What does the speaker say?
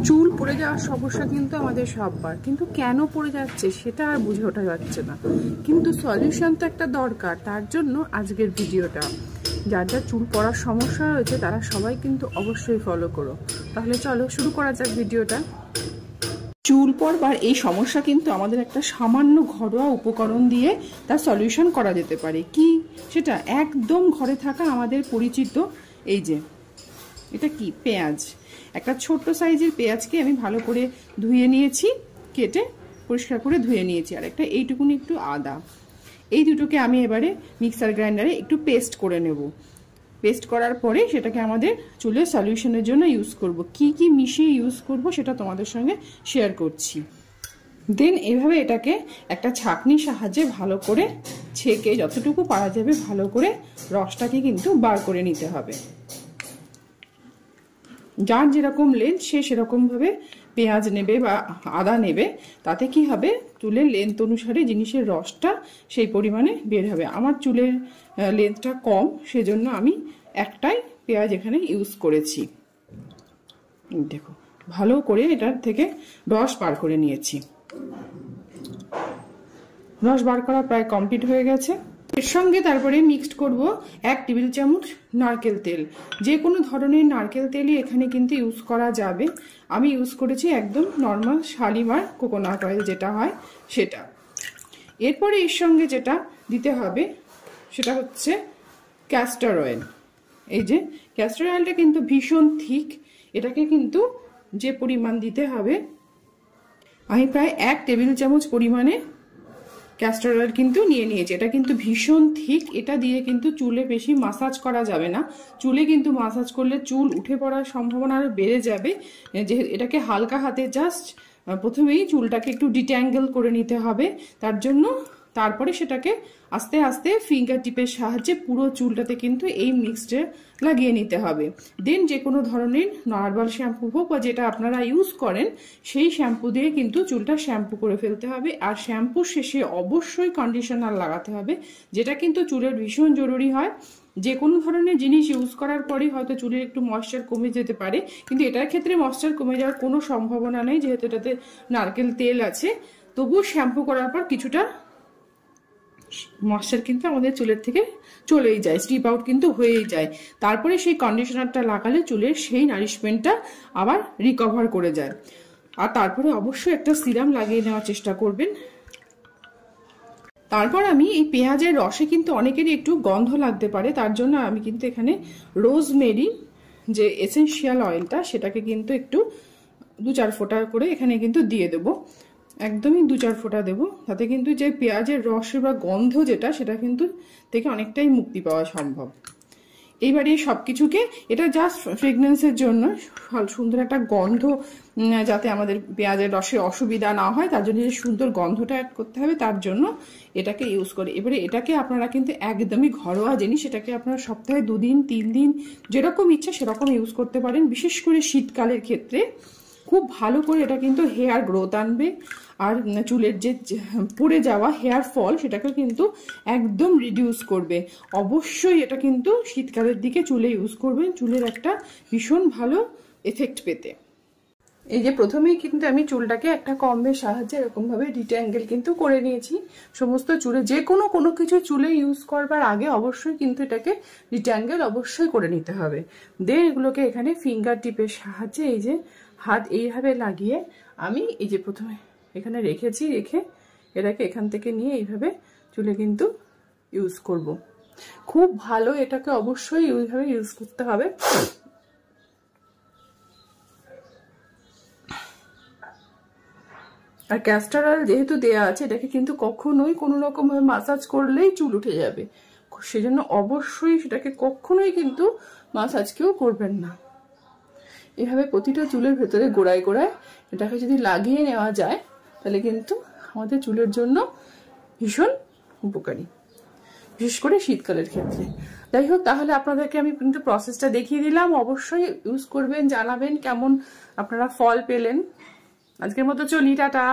চুল পড়ে যাওয়ার সমস্যা কিন্তু আমাদের সববার, কিন্তু কেন পড়ে যাচ্ছে সেটা আর বুঝে ওঠা যাচ্ছে না। কিন্তু সলিউশন তো একটা দরকার, তার জন্য আজকের ভিডিওটা। যার যার চুল পড়ার সমস্যা রয়েছে তারা সবাই কিন্তু অবশ্যই ফলো করো। তাহলে চলো শুরু করা যাক ভিডিওটা। চুল পড়বার এই সমস্যা কিন্তু আমাদের একটা সামান্য ঘরোয়া উপকরণ দিয়ে তার সলিউশন করা যেতে পারে। কি সেটা? একদম ঘরে থাকা আমাদের পরিচিত এই যে এটা কি, পেঁয়াজ। একটা ছোট্ট সাইজের পেঁয়াজকে আমি ভালো করে ধুয়ে নিয়েছি, কেটে পরিষ্কার করে ধুয়ে নিয়েছি। আর একটা এইটুকুনি একটু আদা, এই দুটোকে আমি এবারে মিক্সার গ্রাইন্ডারে একটু পেস্ট করে নেব। পেস্ট করার পরে সেটাকে আমাদের চুলের সলিউশনের জন্য ইউজ করব। কি কি মিশিয়ে ইউজ করব সেটা তোমাদের সঙ্গে শেয়ার করছি। দেন এভাবে এটাকে একটা ছাঁকনির সাহায্যে ভালো করে ছেঁকে যতটুকু পারা যাবে ভালো করে রসটাকে কিন্তু বার করে নিতে হবে। যার যেরকম লেন্থ সে সেরকমভাবে পেঁয়াজ নেবে বা আদা নেবে, তাতে কি হবে চুলের লেন্থ অনুসারে জিনিসের রসটা সেই পরিমাণে বের হবে। আমার চুলের লেন্থটা কম, সেজন্য আমি একটাই পেঁয়াজ এখানে ইউজ করেছি। দেখো ভালো করে এটার থেকে রস বার করে নিয়েছি। রস বার করা প্রায় কমপ্লিট হয়ে গেছে। এর সঙ্গে তারপরে মিক্সড করব 1 টেবিল চামচ নারকেল তেল। যে কোনো ধরনের নারকেল তেলই এখানে কিন্তু ইউজ করা যাবে। আমি ইউজ করেছি একদম নর্মাল শালিমার কোকোনাট অয়েল যেটা হয় সেটা। এরপরে এর সঙ্গে যেটা দিতে হবে সেটা হচ্ছে ক্যাস্টর অয়েল। এই যে ক্যাস্টর অয়েলটা কিন্তু ভীষণ থিক, এটাকে কিন্তু যে পরিমাণ দিতে হবে, আমি প্রায় 1 টেবিল চামচ পরিমাণে ক্যাস্টর অয়েল কিন্তু নিয়ে নিয়েছি। এটা কিন্তু ভীষণ থিক, এটা দিয়ে কিন্তু চুলে বেশি মাসাজ করা যাবে না। চুলে কিন্তু মাসাজ করলে চুল উঠে পড়ার সম্ভাবনা আরো বেড়ে যাবে। যে এটাকে হালকা হাতে জাস্ট প্রথমেই চুলটাকে একটু ডিট্যাঙ্গেল করে নিতে হবে। তার জন্য তারপরে সেটাকে আস্তে আস্তে ফিঙ্গার টিপের সাহায্যে পুরো চুলটাতে কিন্তু এই মিক্সটা লাগিয়ে নিতে হবে। দেন যে কোনো ধরনের নর্মাল শ্যাম্পু হোক বা যেটা আপনারা ইউজ করেন সেই শ্যাম্পু দিয়ে কিন্তু চুলটা শ্যাম্পু করে ফেলতে হবে। আর শ্যাম্পু শেষে অবশ্যই কন্ডিশনার লাগাতে হবে, যেটা কিন্তু চুলের ভীষণ জরুরি হয়। যে কোনো ধরনের জিনিস ইউজ করার পরে হয়তো চুলের একটু ময়েশ্চার কমে যেতে পারে, কিন্তু এটার ক্ষেত্রে ময়েশ্চার কমে যাওয়ার কোনো সম্ভাবনা নেই, যেহেতু এটাতে নারকেল তেল আছে। তবুও শ্যাম্পু করার পর কিছুটা ময়েশ্চার কিন্তু আমাদের চুলের থেকে চলেই যায়, স্ট্রিপ আউট কিন্তু হয়েই যায়। তারপরে সেই কন্ডিশনারটা লাগালে চুলের সেই নারিশমেন্টটা আবার রিকভার করে যায়। আর তারপরে অবশ্যই একটা সিরাম লাগিয়ে নেওয়ার চেষ্টা করবেন। তারপর আমি এই পেঁয়াজের রসে কিন্তু অনেকেরই একটু গন্ধ লাগতে পারে, তার জন্য আমি কিন্তু এখানে রোজমেরি যে এসেনশিয়াল অয়েলটা সেটাকে কিন্তু একটু 2-4 ফোঁটা করে এখানে কিন্তু দিয়ে দেবো। একদমই 2-4 ফোঁটা দেবো, তাতে কিন্তু যে পেঁয়াজের রসে বা গন্ধ যেটা সেটা কিন্তু থেকে অনেকটাই মুক্তি পাওয়া সম্ভব। এইবারে সব কিছুকে এটা জাস্ট ফ্রেগনেন্সের জন্য, সুন্দর একটা গন্ধ যাতে আমাদের পেঁয়াজের রসে অসুবিধা না হয় তার জন্য যে সুন্দর গন্ধটা অ্যাড করতে হবে, তার জন্য এটাকে ইউজ করে। এবারে এটাকে আপনারা কিন্তু একদমই ঘরোয়া জিনিস, এটাকে আপনারা সপ্তাহে 2 দিন 3 দিন যেরকম ইচ্ছা সেরকম ইউজ করতে পারেন। বিশেষ করে শীতকালের ক্ষেত্রে খুব ভালো করে এটা কিন্তু হেয়ার গ্রোথ আনবে। আর চুলের যে পড়ে যাওয়া হেয়ার ফল সেটাকে কিন্তু একদম রিডিউস করবে। অবশ্যই এটা কিন্তু শীতকালের দিকে চুলে ইউজ করবেন, চুলের একটা ভীষণ ভালো এফেক্ট পেতে। এই যে প্রথমেই কিন্তু আমি চুলটাকে একটা কম্বের সাহায্যে এরকমভাবে ডিট্যাঙ্গেল কিন্তু করে নিয়েছি। সমস্ত চুলে যে কোনো কিছু চুলে ইউজ করবার আগে অবশ্যই কিন্তু এটাকে ডিট্যাঙ্গেল অবশ্যই করে নিতে হবে। দেন এগুলোকে এখানে ফিঙ্গার টিপের সাহায্যে এই যে হাত এইভাবে লাগিয়ে আমি এই যে প্রথমে এখানে রেখেছি, রেখে এটাকে এখান থেকে নিয়ে এইভাবে চুলে কিন্তু ইউজ করব। খুব ভালো, এটাকে অবশ্যই এইভাবে ইউজ করতে হবে। আর ক্যাস্টর অয়েল যেহেতু দেয়া আছে, এটাকে কিন্তু কখনোই কোনো রকম ভাবে মাসাজ করলেই চুল উঠে যাবে, সেজন্য অবশ্যই সেটাকে কখনোই কিন্তু মাসাজ কেউ করবেন না। এভাবে প্রতিটা চুলের ভেতরে গোড়ায় গোড়ায় এটাকে যদি লাগিয়ে নেওয়া যায় তাহলে কিন্তু আমাদের চুলের জন্য ভীষণ উপকারী, বিশেষ করে শীতকালের ক্ষেত্রে। যাই হোক, তাহলে আপনাদেরকে আমি কিন্তু প্রসেসটা দেখিয়ে দিলাম। অবশ্যই ইউজ করবেন, জানাবেন কেমন আপনারা ফল পেলেন। আজকের মতো চলি, টাটা।